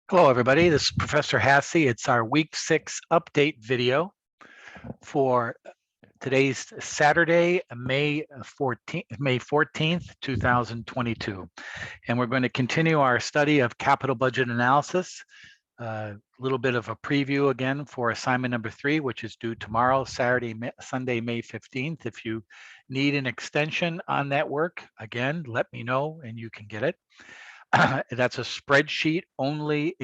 Hello, everybody. This is Professor Hassey. It's our week 6 update video for today's Saturday, May 14th, 2022. And we're going to continue our study of capital budget analysis. A little bit of a preview again for assignment number 3, which is due tomorrow, Sunday, May 15th. If you need an extension on that work, again, let me know and you can get it. That's a spreadsheet only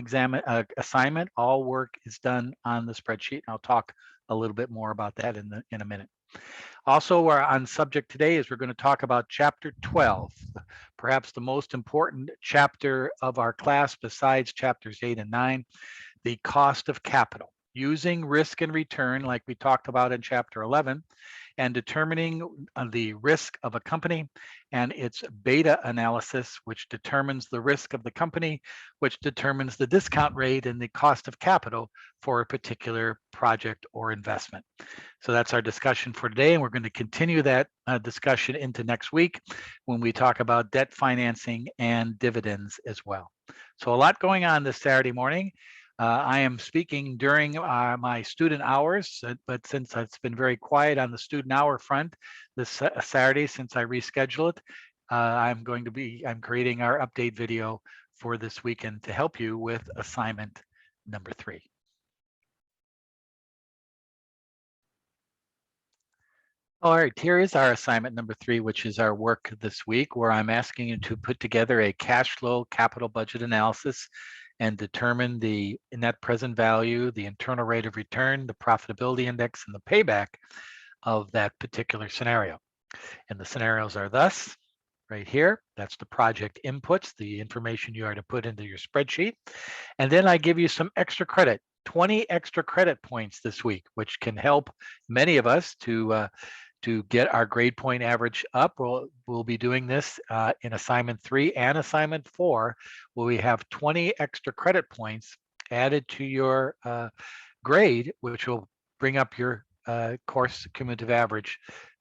assignment. All work is done on the spreadsheet. I'll talk a little bit more about that in a minute. Also, we're on subject today is we're going to talk about chapter 12, perhaps the most important chapter of our class besides chapters 8 and 9, the cost of capital, using risk and return like we talked about in chapter 11, and determining the risk of a company and its beta analysis, which determines the risk of the company, which determines the discount rate and the cost of capital for a particular project or investment. So that's our discussion for today, and we're going to continue that discussion into next week when we talk about debt financing and dividends as well. So a lot going on this Saturday morning. I am speaking during my student hours, but since it's been very quiet on the student hour front this Saturday since I rescheduled it, I'm creating our update video for this weekend to help you with assignment number 3. All right, here is our assignment number 3, which is our work this week, where I'm asking you to put together a cash flow capital budget analysis and determine the net present value, the internal rate of return, the profitability index, and the payback of that particular scenario. And the scenarios are thus, right here. That's the project inputs, the information you are to put into your spreadsheet. And then I give you some extra credit, 20 extra credit points this week, which can help many of us to get our grade point average up. We'll be doing this in assignment 3 and assignment 4, where we have 20 extra credit points added to your grade, which will bring up your course cumulative average.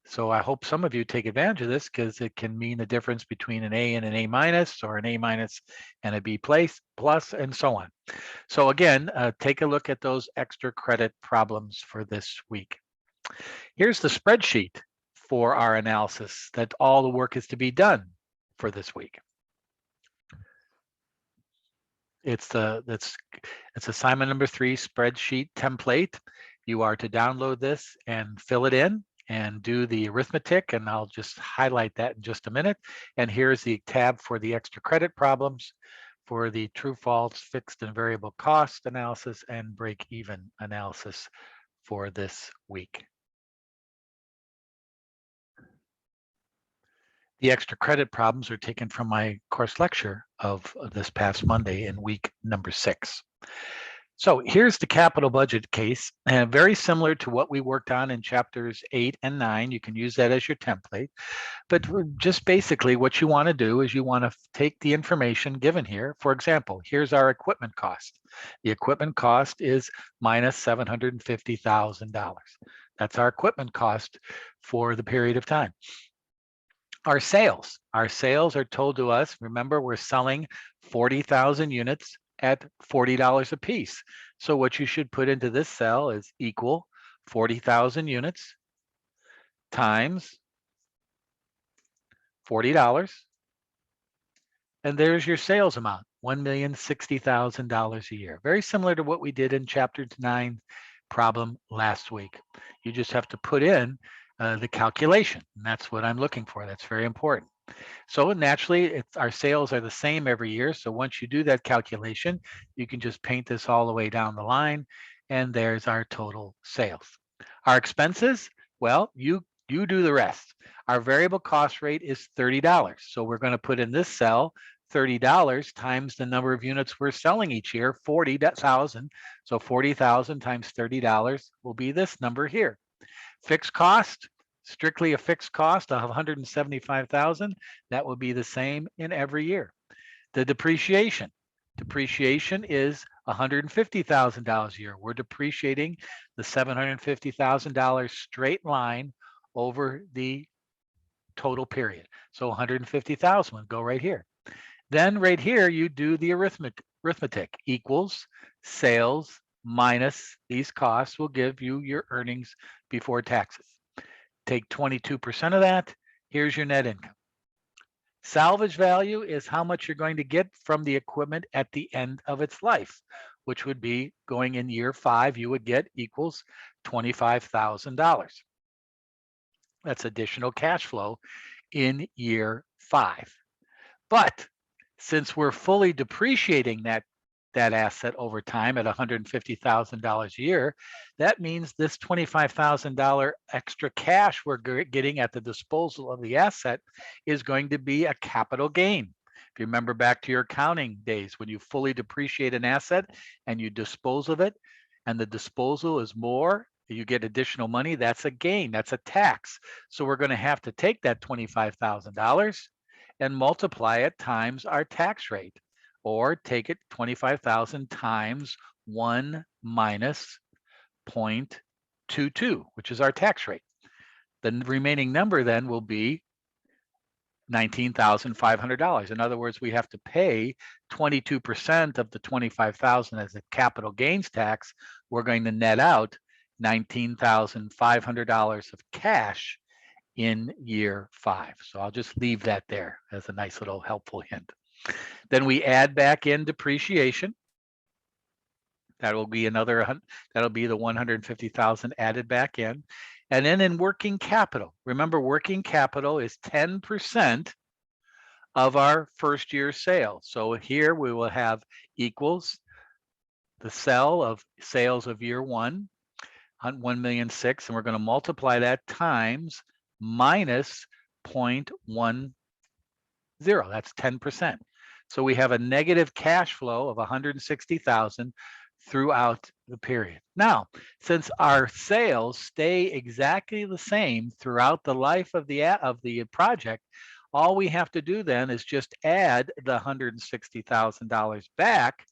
So I hope some of you take advantage of this because it can mean the difference between an A and an A minus, or an A minus and a B plus, and so on. So again, take a look at those extra credit problems for this week. Here's the spreadsheet for our analysis that all the work is to be done for this week. It's assignment number 3 spreadsheet template. You are to download this and fill it in and do the arithmetic, and I'll just highlight that in just a minute. And here's the tab for the extra credit problems for the true false, fixed and variable cost analysis and break even analysis for this week. The extra credit problems are taken from my course lecture of this past Monday in week number 6. So here's the capital budget case, and very similar to what we worked on in chapters 8 and 9. You can use that as your template. But just basically what you want to do is you want to take the information given here. For example, here's our equipment cost. The equipment cost is minus $750,000. That's our equipment cost for the period of time. Our sales are told to us, remember, we're selling 40,000 units at $40 a piece. So what you should put into this cell is equal 40,000 units times $40. And there's your sales amount, $1,060,000 a year. Very similar to what we did in chapter 9 problem last week. You just have to put in the calculation, and that's what I'm looking for. That's very important. So naturally, our sales are the same every year. So once you do that calculation, you can just paint this all the way down the line, and there's our total sales. Our expenses, well, you do the rest. Our variable cost rate is $30. So we're going to put in this cell $30 times the number of units we're selling each year, 40,000. So 40,000 times $30 will be this number here. Fixed cost, strictly a fixed cost of 175,000. That will be the same in every year. The depreciation is $150,000 a year. We're depreciating the $750,000 straight line over the total period. So 150,000 would go right here. Then right here, you do the arithmetic equals sales minus these costs will give you your earnings before taxes. Take 22% of that. Here's your net income. Salvage value is how much you're going to get from the equipment at the end of its life, which would be going in year 5, you would get equals $25,000. That's additional cash flow in year 5. But since we're fully depreciating that asset over time at $150,000 a year, that means this $25,000 extra cash we're getting at the disposal of the asset is going to be a capital gain. If you remember back to your accounting days, when you fully depreciate an asset and you dispose of it, and the disposal is more, you get additional money, that's a gain, that's a tax. So we're going to have to take that $25,000 and multiply it times our tax rate, or take it 25,000 times 1 minus 0.22, which is our tax rate. The remaining number then will be $19,500. In other words, we have to pay 22% of the 25,000 as a capital gains tax. We're going to net out $19,500 of cash in year 5. So I'll just leave that there as a nice little helpful hint. Then we add back in depreciation. That will be that'll be the 150,000 added back in. And then in working capital, remember working capital is 10% of our first year sales. So here we will have equals the sales of year 1, 1,000,006, and we're going to multiply that times minus 0.10. That's 10%. So we have a negative cash flow of 160,000 throughout the period. Now, since our sales stay exactly the same throughout the life of the project, all we have to do then is just add the $160,000 back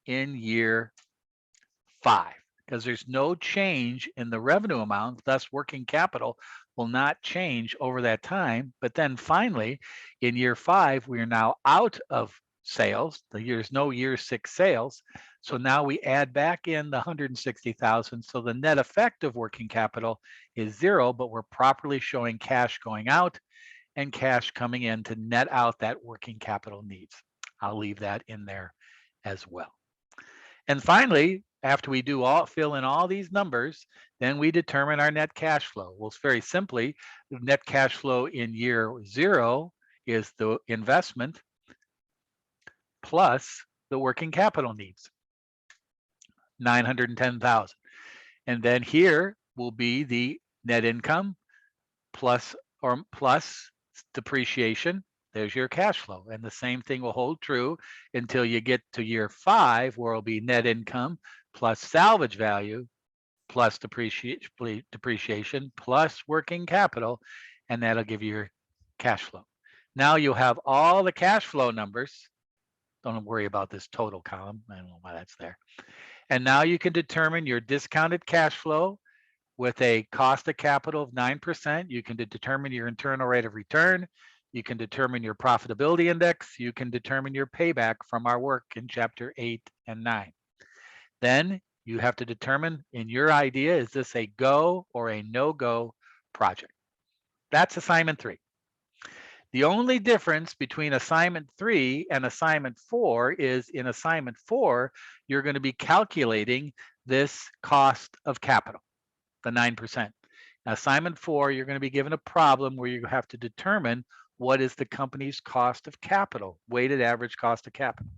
in year 5, because there's no change in the revenue amount, thus working capital will not change over that time. But then finally, in year 5, we are now out of sales. There's no year 6 sales. So now we add back in the 160,000. So the net effect of working capital is 0, but we're properly showing cash going out and cash coming in to net out that working capital needs. I'll leave that in there as well. And finally, after we fill in all these numbers, then we determine our net cash flow. Well, it's very simply, the net cash flow in year 0 is the investment plus the working capital needs, 910,000. And then here will be the net income plus depreciation. There's your cash flow. And the same thing will hold true until you get to year 5, where it'll be net income plus salvage value plus depreciation plus working capital, and that'll give you your cash flow. Now you'll have all the cash flow numbers. Don't worry about this total column. I don't know why that's there. And now you can determine your discounted cash flow with a cost of capital of 9%. You can determine your internal rate of return. You can determine your profitability index. You can determine your payback from our work in chapter 8 and 9. Then you have to determine, in your idea, is this a go or a no-go project? That's assignment 3. The only difference between assignment 3 and assignment 4 is in assignment 4, you're going to be calculating this cost of capital, the 9%. Assignment 4, you're going to be given a problem where you have to determine what is the company's cost of capital, weighted average cost of capital.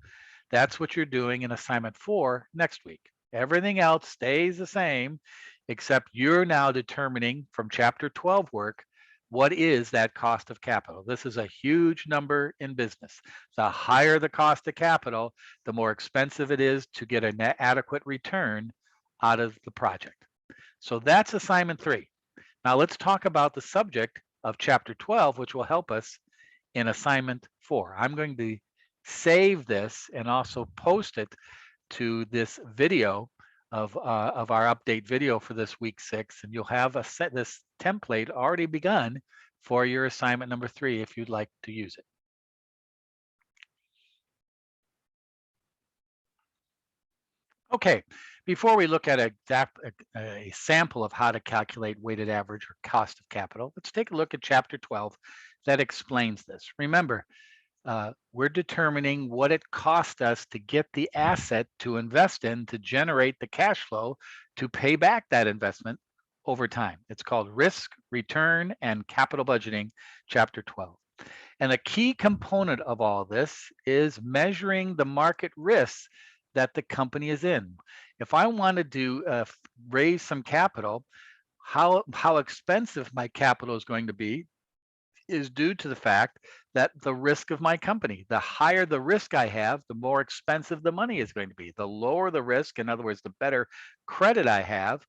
That's what you're doing in assignment 4 next week. Everything else stays the same, except you're now determining from chapter 12 work, what is that cost of capital? This is a huge number in business. The higher the cost of capital, the more expensive it is to get an adequate return out of the project. So that's assignment 3. Now let's talk about the subject of chapter 12, which will help us in assignment 4. I'm going to save this and also post it to this video of our update video for this week 6, and you'll have this template already begun for your assignment number 3 if you'd like to use it. Okay, before we look at a sample of how to calculate weighted average or cost of capital, let's take a look at Chapter 12 that explains this. Remember, we're determining what it cost us to get the asset to invest in to generate the cash flow to pay back that investment over time. It's called Risk, Return, and Capital Budgeting, Chapter 12. And a key component of all this is measuring the market risks that the company is in. If I wanted to raise some capital, how expensive my capital is going to be is due to the fact that the risk of my company, the higher the risk I have, the more expensive the money is going to be. The lower the risk, in other words, the better credit I have,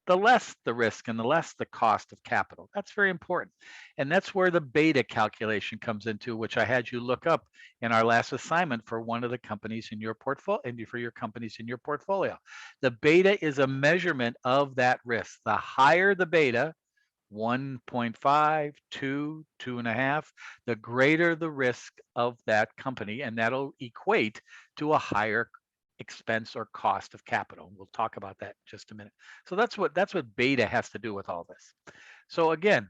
the less the risk and the less the cost of capital. That's very important. And that's where the beta calculation comes into, which I had you look up in our last assignment for one of the companies in your portfolio and for your companies in your portfolio. The beta is a measurement of that risk. The higher the beta, 1.5, 2, 2.5, the greater the risk of that company, and that'll equate to a higher expense or cost of capital. We'll talk about that in just a minute. So that's what beta has to do with all this. So again,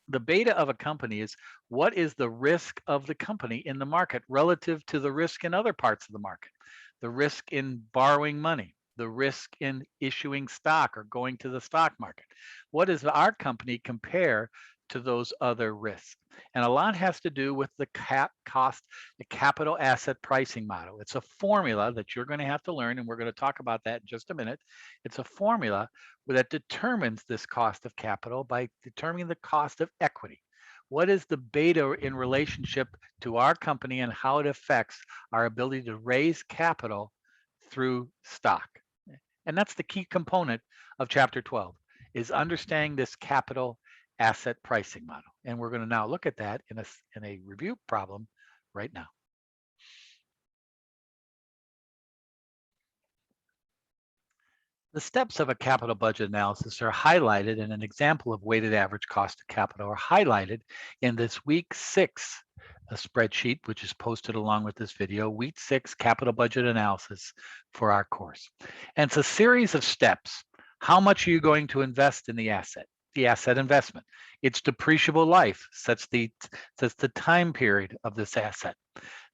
the beta of a company is what is the risk of the company in the market relative to the risk in other parts of the market, the risk in borrowing money, the risk in issuing stock or going to the stock market. What does our company compare to those other risks? And a lot has to do with the capital asset pricing model. It's a formula that you're going to have to learn, and we're going to talk about that in just a minute. It's a formula that determines this cost of capital by determining the cost of equity. What is the beta in relationship to our company and how it affects our ability to raise capital through stock? And that's the key component of Chapter 12, is understanding this capital asset pricing model. And we're going to now look at that in a review problem right now. The steps of a capital budget analysis are highlighted, and an example of weighted average cost of capital are highlighted in this week 6 spreadsheet, which is posted along with this video, week 6 capital budget analysis for our course. And it's a series of steps. How much are you going to invest in the asset? The asset investment. Its depreciable life sets the time period of this asset.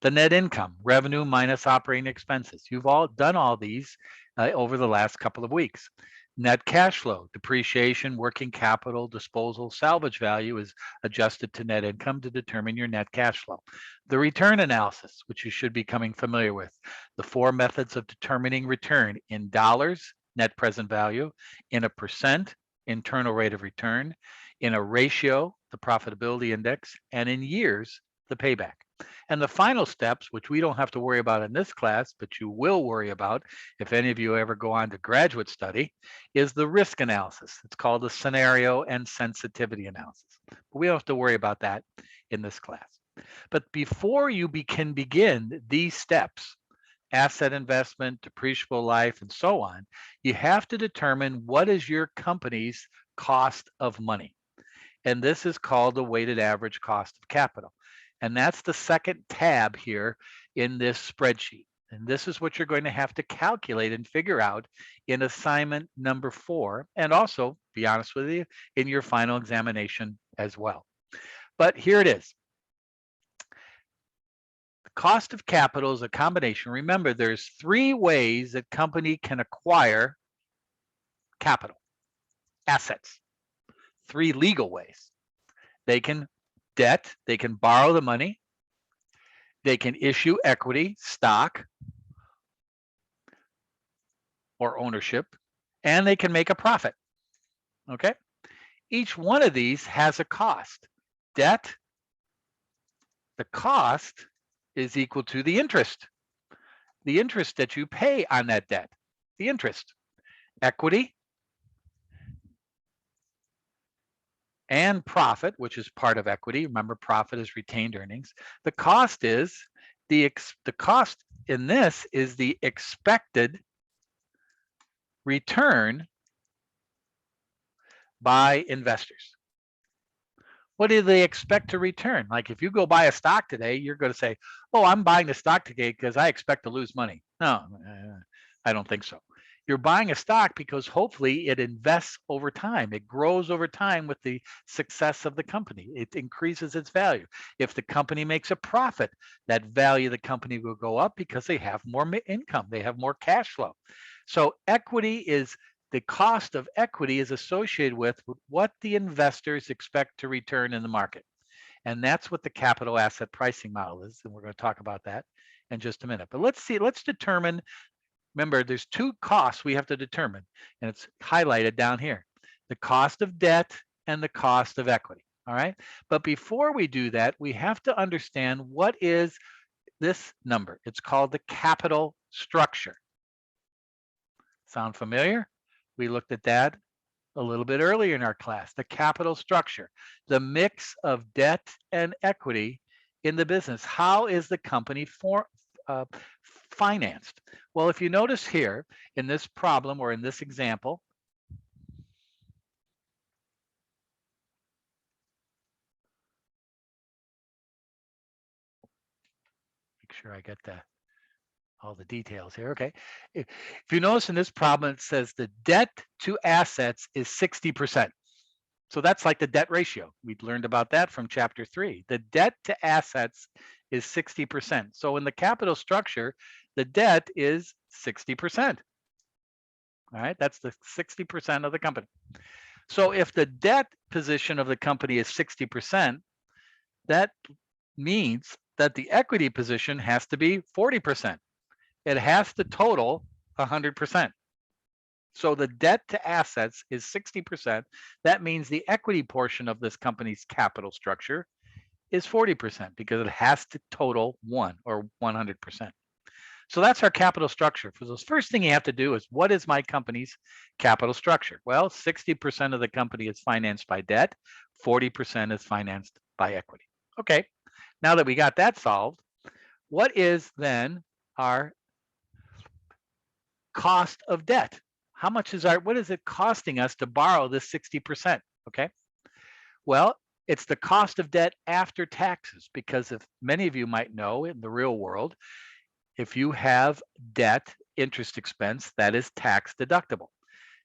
The net income, revenue minus operating expenses. You've all done all these over the last couple of weeks. Net cash flow, depreciation, working capital, disposal, salvage value is adjusted to net income to determine your net cash flow. The return analysis, which you should be becoming familiar with. The 4 methods of determining return in dollars, net present value, in a percent, internal rate of return, in a ratio, the profitability index, and in years, the payback. And the final steps, which we don't have to worry about in this class, but you will worry about if any of you ever go on to graduate study, is the risk analysis. It's called the scenario and sensitivity analysis. But we don't have to worry about that in this class. But before you can begin these steps, asset investment, depreciable life, and so on, you have to determine what is your company's cost of money. And this is called the weighted average cost of capital. And that's the second tab here in this spreadsheet. And this is what you're going to have to calculate and figure out in assignment number 4, and also, be honest with you, in your final examination as well. But here it is. The cost of capital is a combination. Remember, there's 3 ways that company can acquire capital, assets. 3 legal ways. They can debt, they can borrow the money, they can issue equity, stock, or ownership, and they can make a profit. Okay? Each one of these has a cost. Debt, the cost is equal to the interest that you pay on that debt, the interest. Equity and profit, which is part of equity. Remember, profit is retained earnings. The cost is the cost in this is the expected return by investors. What do they expect to return? Like if you go buy a stock today, you're going to say, "Oh, I'm buying the stock today because I expect to lose money." No, I don't think so. You're buying a stock because hopefully it invests over time. It grows over time with the success of the company. It increases its value. If the company makes a profit, that value of the company will go up because they have more income. They have more cash flow. So the cost of equity is associated with what the investors expect to return in the market. And that's what the capital asset pricing model is. And we're going to talk about that in just a minute. But let's determine. Remember, there's two costs we have to determine, and it's highlighted down here: the cost of debt and the cost of equity. All right. But before we do that, we have to understand what is this number. It's called the capital structure. Sound familiar? We looked at that a little bit earlier in our class. The capital structure, the mix of debt and equity in the business. How is the company financed? Well, if you notice here in this problem or in this example, make sure I get all the details here. Okay. If you notice in this problem, it says the debt to assets is 60%. So that's like the debt ratio. We learned about that from chapter 3. The debt to assets is 60%. So in the capital structure, the debt is 60%. All right, that's the 60% of the company. So if the debt position of the company is 60%, that means that the equity position has to be 40%. It has to total 100%. So the debt to assets is 60%. That means the equity portion of this company's capital structure is 40% because it has to total 1 or 100%. So that's our capital structure. For the first thing you have to do is, what is my company's capital structure? Well, 60% of the company is financed by debt, 40% is financed by equity. Okay, now that we got that solved, what is then our cost of debt? How much is what is it costing us to borrow this 60%? Okay, well, it's the cost of debt after taxes, because if many of you might know, in the real world, if you have debt interest expense, that is tax deductible.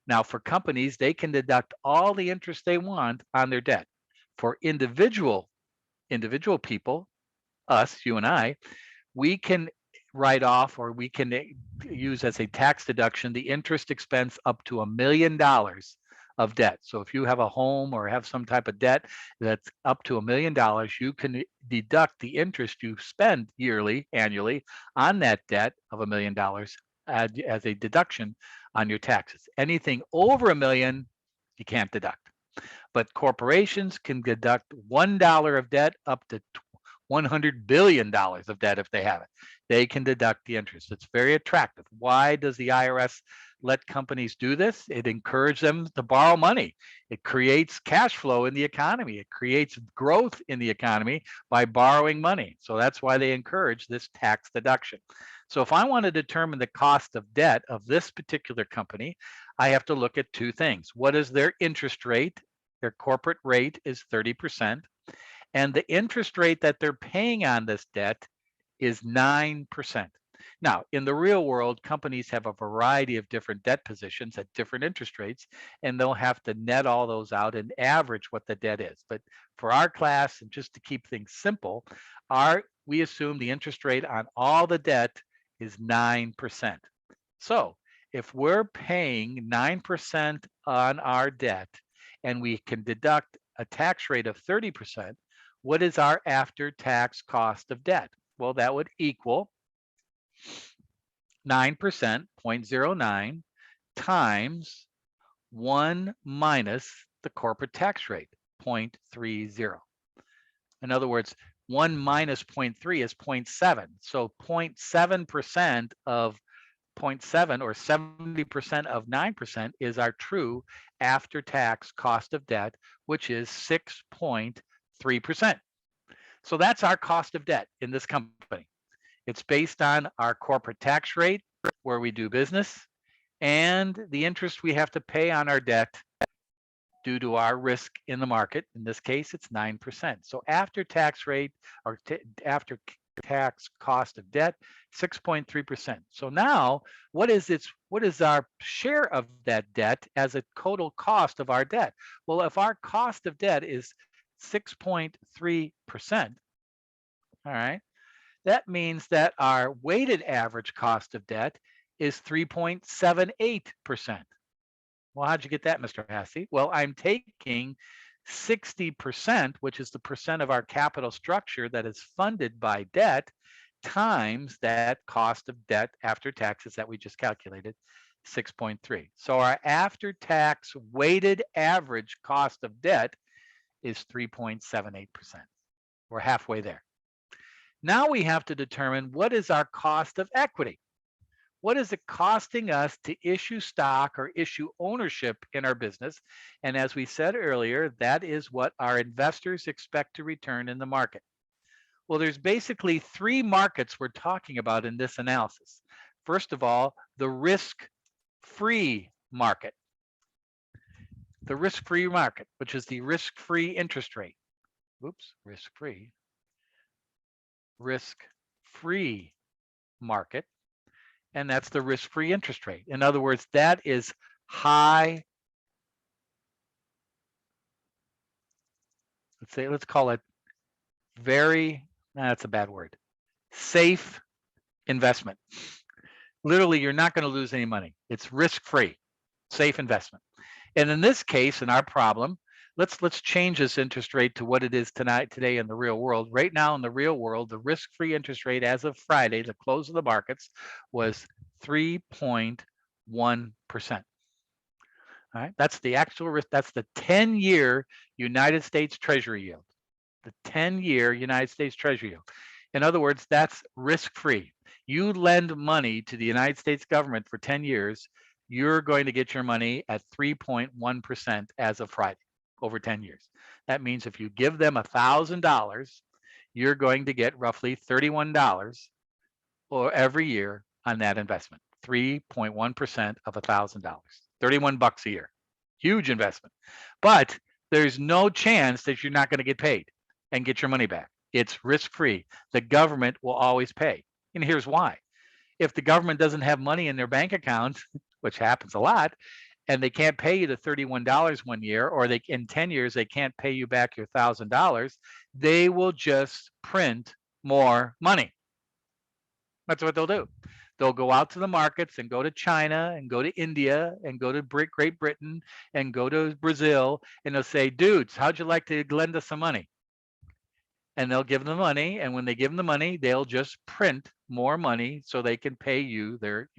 Now, for companies, they can deduct all the interest they want on their debt. For individual people, us, you and I, we can write off, or we can use as a tax deduction, the interest expense up to $1 million of debt. So if you have a home or have some type of debt that's up to $1 million, you can deduct the interest you spend annually on that debt of $1 million as a deduction on your taxes. Anything over $1 million, you can't deduct. But corporations can deduct $1 of debt up to $100 billion of debt if they have it. They can deduct the interest. It's very attractive. Why does the IRS let companies do this? It encourages them to borrow money. It creates cash flow in the economy. It creates growth in the economy by borrowing money. So that's why they encourage this tax deduction. So if I want to determine the cost of debt of this particular company, I have to look at two things. What is their interest rate? Their corporate rate is 30%. And the interest rate that they're paying on this debt is 9%. Now, in the real world, companies have a variety of different debt positions at different interest rates, and they'll have to net all those out and average what the debt is. But for our class, and just to keep things simple, we assume the interest rate on all the debt is 9%. So if we're paying 9% on our debt and we can deduct a tax rate of 30%, what is our after-tax cost of debt? Well, that would equal 9%, 0.09, times 1 minus the corporate tax rate, 0.30. In other words, 1 minus 0.3 is 0.7. So 0.7% of 0.7, or 70% of 9, is our true after-tax cost of debt, which is 6.3%. So that's our cost of debt in this company. It's based on our corporate tax rate where we do business and the interest we have to pay on our debt due to our risk in the market. In this case, it's 9%. So after tax rate, or after tax cost of debt, 6.3%. So now what is our share of that debt as a total cost of our debt? Well, if our cost of debt is 6.3%, all right, that means that our weighted average cost of debt is 3.78%. Well, how'd you get that, Mr. Hasse? Well, I'm taking 60%, which is the percent of our capital structure that is funded by debt, times that cost of debt after taxes that we just calculated, 6.3. So our after-tax weighted average cost of debt is 3.78%. We're halfway there. Now we have to determine what is our cost of equity. What is it costing us to issue stock or issue ownership in our business? And as we said earlier, that is what our investors expect to return in the market. Well, there's basically three markets we're talking about in this analysis. First of all, the risk-free market. The risk-free market, which is the risk-free interest rate. Oops, risk-free. Risk-free market. And that's the risk-free interest rate. In other words, that is high, let's call it very, that's a bad word, safe investment. Literally, you're not going to lose any money. It's risk-free, safe investment. And in this case, in our problem, let's change this interest rate to what it is today in the real world. Right now in the real world, the risk-free interest rate as of Friday, the close of the markets, was 3.1%. All right, that's the actual risk. That's the 10-year United States Treasury yield. The 10-year United States Treasury yield. In other words, that's risk-free. You lend money to the United States government for 10 years, you're going to get your money at 3.1% as of Friday, over 10 years. That means if you give them $1,000, you're going to get roughly $31 or every year on that investment. 3.1% of $1,000, 31 bucks a year. Huge investment. But there's no chance that you're not going to get paid and get your money back. It's risk-free. The government will always pay. And here's why. If the government doesn't have money in their bank account, which happens a lot, and they can't pay you the $31 one year, or they in 10 years they can't pay you back your $1,000, they will just print more money. That's what they'll do. They'll go out to the markets and go to China and go to India and go to Great Britain and go to Brazil, and they'll say, dudes, how'd you like to lend us some money? And they'll give them the money, and when they give them the money, they'll just print more money so they can pay you their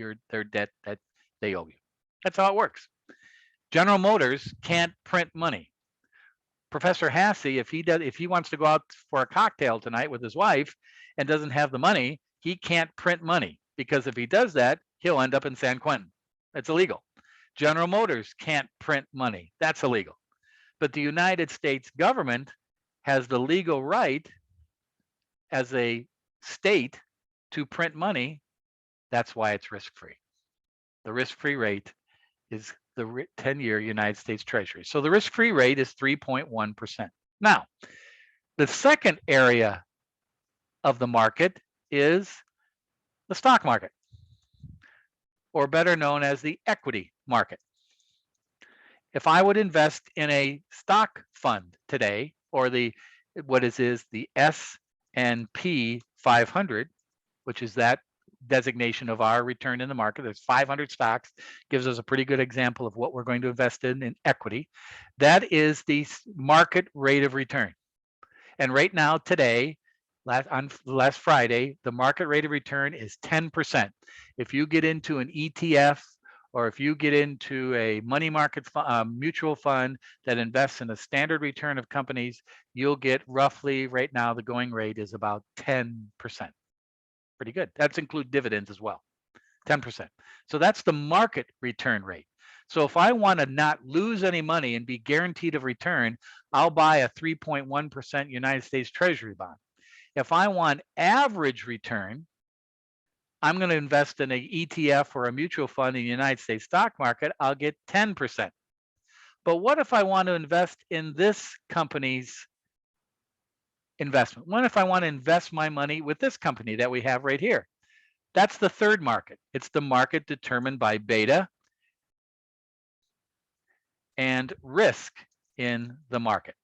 debt that they owe you. That's how it works. General Motors can't print money. Professor Hasse, if he wants to go out for a cocktail tonight with his wife and doesn't have the money, he can't print money, because if he does that, he'll end up in San Quentin. It's illegal. General Motors can't print money. That's illegal. But the United States government has the legal right as a state to print money. That's why it's risk-free. The risk-free rate is the 10-year United States Treasury. So the risk-free rate is 3.1%. Now, the second area of the market is the stock market, or better known as the equity market. If I would invest in a stock fund today, or the S&P 500, which is that designation of our return in the market. There's 500 stocks, gives us a pretty good example of what we're going to invest in equity. That is the market rate of return. And right now, today, last Friday, the market rate of return is 10%. If you get into an ETF, or if you get into a money market mutual fund that invests in a standard return of companies, you'll get roughly, right now, the going rate is about 10%. Pretty good. That's include dividends as well, 10%. So that's the market return rate. So if I want to not lose any money and be guaranteed a return, I'll buy a 3.1% United States Treasury bond. If I want average return, I'm going to invest in an ETF or a mutual fund in the United States stock market, I'll get 10%. But what if I want to invest in this company's investment? What if I want to invest my money with this company that we have right here? That's the third market. It's the market determined by beta and risk in the market.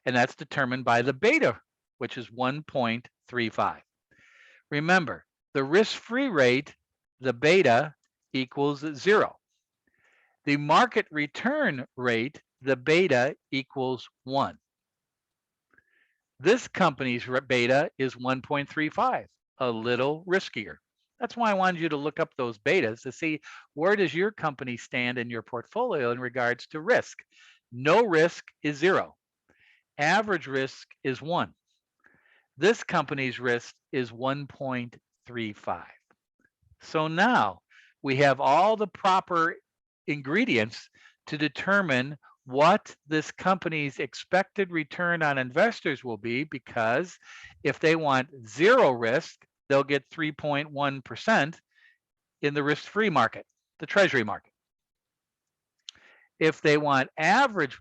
And that's determined by the beta, which is 1.35. Remember, the risk-free rate, the beta, equals 0. The market return rate, the beta, equals 1. This company's beta is 1.35, a little riskier. That's why I wanted you to look up those betas to see where does your company stand in your portfolio in regards to risk. No risk is 0. Average risk is 1. This company's risk is 1.35. So now we have all the proper ingredients to determine what this company's expected return on investors will be, because if they want 0 risk, they'll get 3.1% in the risk-free market, the treasury market. If they want average,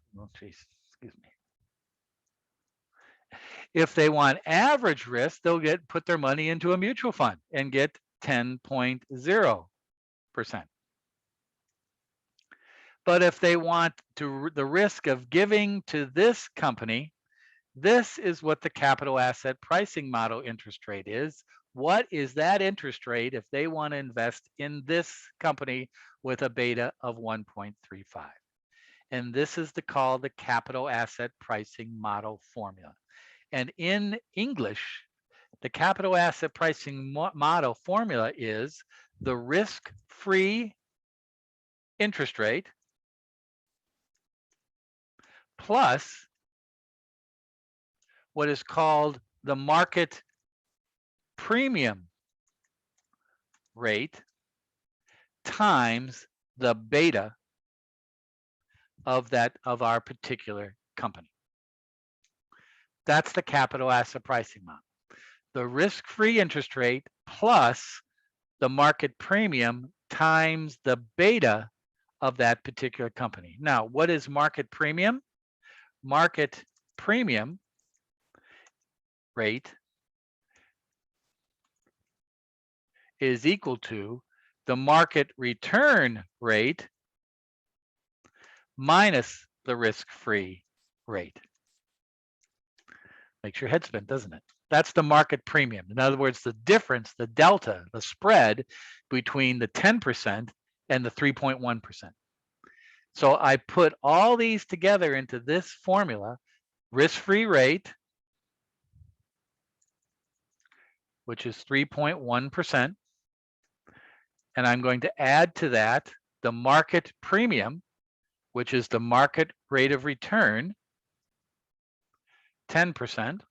if they want average risk, they'll put their money into a mutual fund and get 10.0%. But if they want the risk of giving to this company, this is what the capital asset pricing model interest rate is. What is that interest rate if they want to invest in this company with a beta of 1.35? And this is called the capital asset pricing model formula. And in English, the capital asset pricing model formula is the risk-free interest rate plus what is called the market premium rate times the beta of our particular company. That's the capital asset pricing model. The risk-free interest rate plus the market premium times the beta of that particular company. Now, what is market premium? Market premium rate is equal to the market return rate minus the risk-free rate. Makes your head spin, doesn't it? That's the market premium. In other words, the difference, the delta, the spread between the 10% and the 3.1%. So I put all these together into this formula: risk-free rate, which is 3.1%, and I'm going to add to that the market premium, which is the market rate of return, 10%,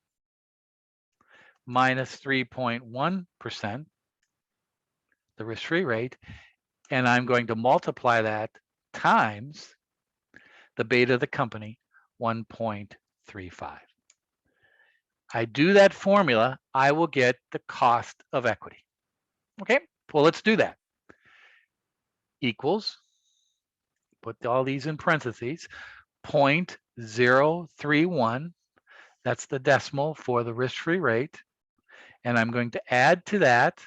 minus 3.1%, the risk-free rate, and I'm going to multiply that times the beta of the company, 1.35. I do that formula, I will get the cost of equity. Okay, well, let's do that. Equals, put all these in parentheses, 0.031. That's the decimal for the risk-free rate. And I'm going to add to that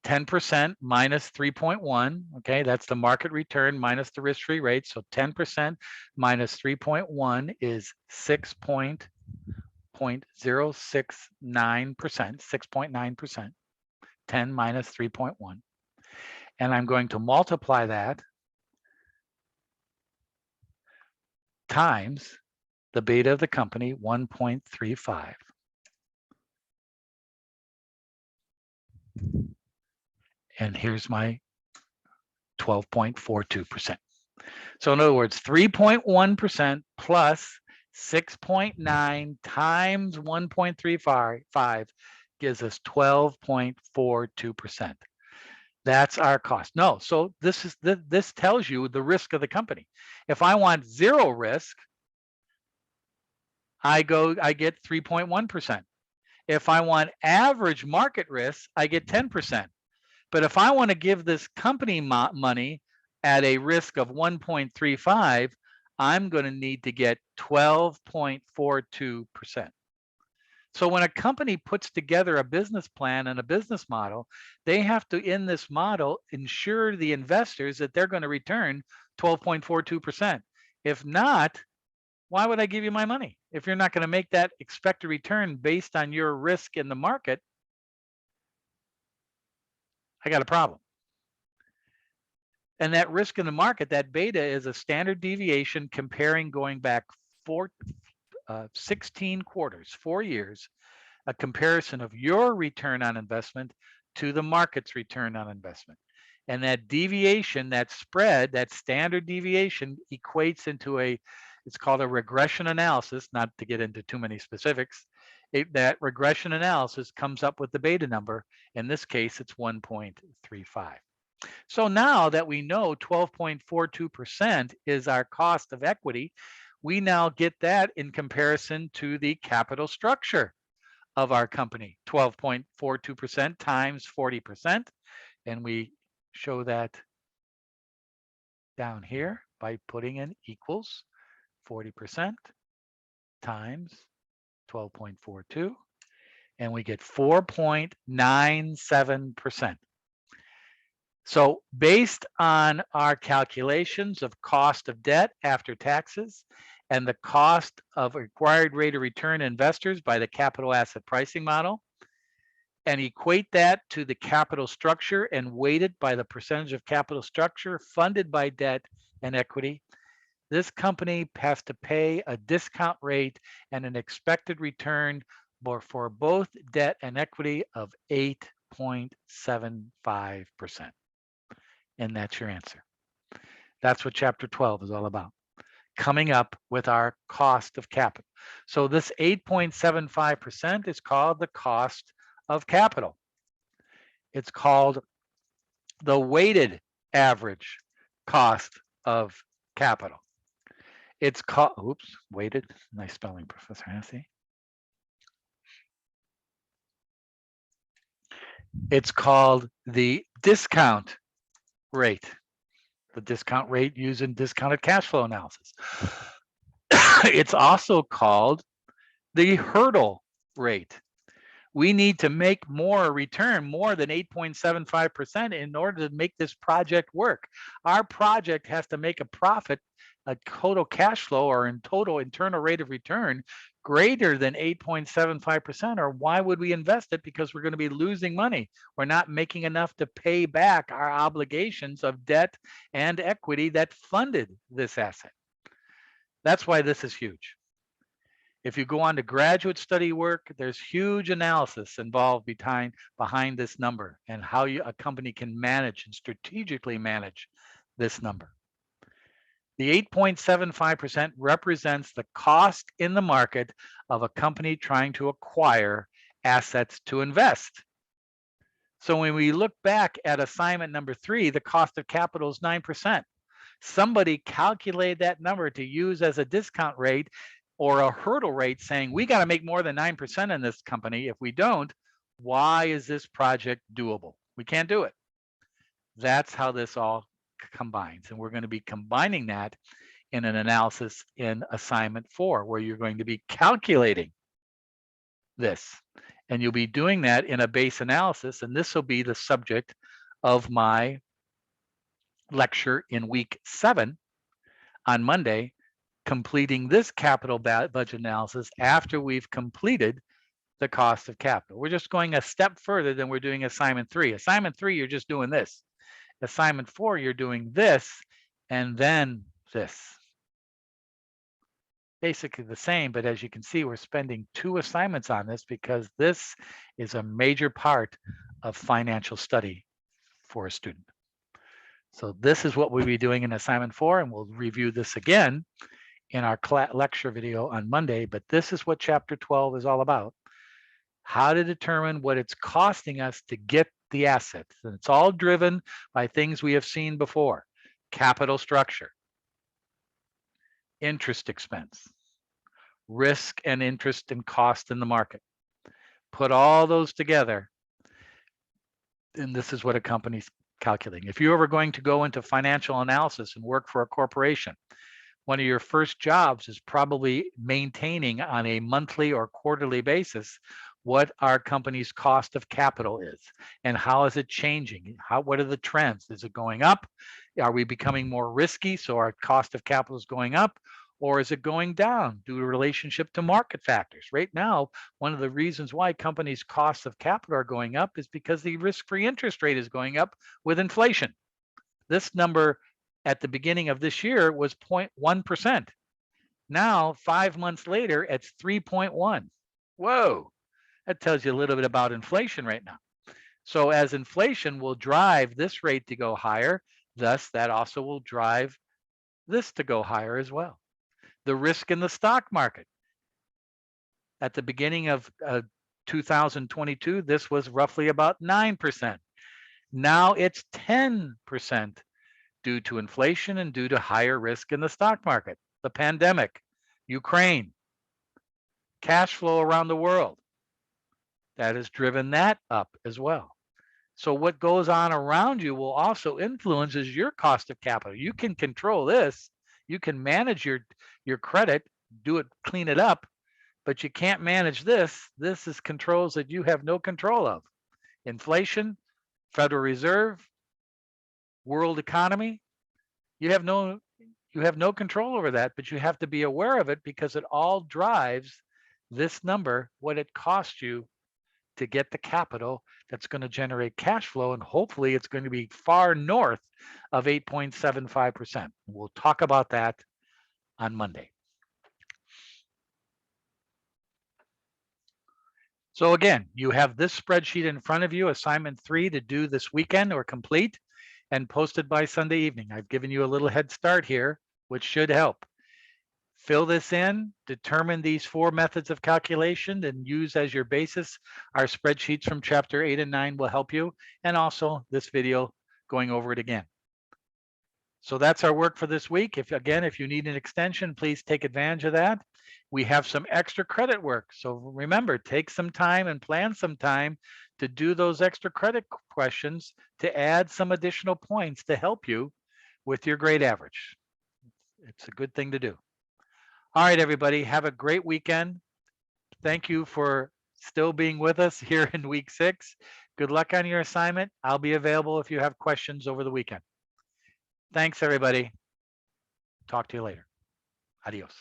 10% minus 3.1. Okay, that's the market return minus the risk-free rate. So 10% minus 3.1 is 6.069%, 6.9%, 10 minus 3.1. And I'm going to multiply that times the beta of the company, 1.35. And here's my 12.42%. So in other words, 3.1% plus 6.9 times 1.35 gives us 12.42%. That's our cost. No, so this tells you the risk of the company. If I want 0 risk, I get 3.1%. If I want average market risk, I get 10%. But if I want to give this company money at a risk of 1.35, I'm going to need to get 12.42%. So when a company puts together a business plan and a business model, they have to, in this model, ensure the investors that they're going to return 12.42%. If not, why would I give you my money? If you're not going to make that expected return based on your risk in the market, I got a problem. And that risk in the market, that beta, is a standard deviation comparing going back 16 quarters, 4 years, a comparison of your return on investment to the market's return on investment. And that deviation, that spread, that standard deviation equates into it's called a regression analysis, not to get into too many specifics. That regression analysis comes up with the beta number. In this case, it's 1.35. So now that we know 12.42% is our cost of equity, we now get that in comparison to the capital structure of our company, 12.42% times 40. And we show that down here by putting in equals 40% times 12.42, and we get 4.97%. So based on our calculations of cost of debt after taxes and the cost of required rate of return investors by the capital asset pricing model, and equate that to the capital structure and weight it by the percentage of capital structure funded by debt and equity, this company has to pay a discount rate and an expected return for both debt and equity of 8.75%. And that's your answer. That's what Chapter 12 is all about, coming up with our cost of capital. So this 8.75% is called the cost of capital. It's called the weighted average cost of capital. It's called, weighted, nice spelling, Professor Hennessy. It's called the discount rate, the discount rate used in discounted cash flow analysis. It's also called the hurdle rate. We need to make more return, more than 8.75% in order to make this project work. Our project has to make a profit, a total cash flow or in total internal rate of return greater than 8.75%, or why would we invest it? Because we're going to be losing money. We're not making enough to pay back our obligations of debt and equity that funded this asset. That's why this is huge. If you go on to graduate study work, there's huge analysis involved behind this number and how a company can manage and strategically manage this number. The 8.75% represents the cost in the market of a company trying to acquire assets to invest. So when we look back at assignment number 3, the cost of capital is 9%. Somebody calculated that number to use as a discount rate or a hurdle rate, saying we got to make more than 9% in this company. If we don't, why is this project doable? We can't do it. That's how this all combines. And we're going to be combining that in an analysis in assignment 4, where you're going to be calculating this. And you'll be doing that in a base analysis. And this will be the subject of my lecture in week 7 on Monday, completing this capital budget analysis after we've completed the cost of capital. We're just going a step further than we're doing assignment 3. Assignment 3, you're just doing this. Assignment 4, you're doing this and then this. Basically the same, but as you can see, we're spending 2 assignments on this because this is a major part of financial study for a student. So this is what we'll be doing in assignment 4, and we'll review this again in our lecture video on Monday, but this is what Chapter 12 is all about. How to determine what it's costing us to get the assets. And it's all driven by things we have seen before: capital structure, interest expense, risk and interest and cost in the market. Put all those together, and this is what a company's calculating. If you're ever going to go into financial analysis and work for a corporation, one of your first jobs is probably maintaining on a monthly or quarterly basis what our company's cost of capital is and how is it changing? What are the trends? Is it going up? Are we becoming more risky? So our cost of capital is going up, or is it going down due to relationship to market factors? Right now, one of the reasons why companies' costs of capital are going up is because the risk-free interest rate is going up with inflation. This number at the beginning of this year was 0.1%. Now, 5 months later, it's 3.1. Whoa, that tells you a little bit about inflation right now. So as inflation will drive this rate to go higher, thus that also will drive this to go higher as well. The risk in the stock market. At the beginning of 2022, this was roughly about 9%. Now it's 10% due to inflation and due to higher risk in the stock market, the pandemic, Ukraine, cash flow around the world. That has driven that up as well. So what goes on around you will also influences your cost of capital. You can control this. You can manage your credit, clean it up, but you can't manage this. This is controls that you have no control of. Inflation, Federal Reserve, world economy. You have no control over that, but you have to be aware of it because it all drives this number, what it costs you to get the capital that's going to generate cash flow, and hopefully it's going to be far north of 8.75%. We'll talk about that on Monday. So again, you have this spreadsheet in front of you, assignment 3 to do this weekend or complete, and posted by Sunday evening. I've given you a little head start here, which should help. Fill this in, determine these 4 methods of calculation, and use as your basis. Our spreadsheets from chapter 8 and 9 will help you, and also this video going over it again. So that's our work for this week. If you need an extension, please take advantage of that. We have some extra credit work. So remember, take some time and plan some time to do those extra credit questions to add some additional points to help you with your grade average. It's a good thing to do. All right, everybody, have a great weekend. Thank you for still being with us here in week 6. Good luck on your assignment. I'll be available if you have questions over the weekend. Thanks, everybody. Talk to you later. Adios.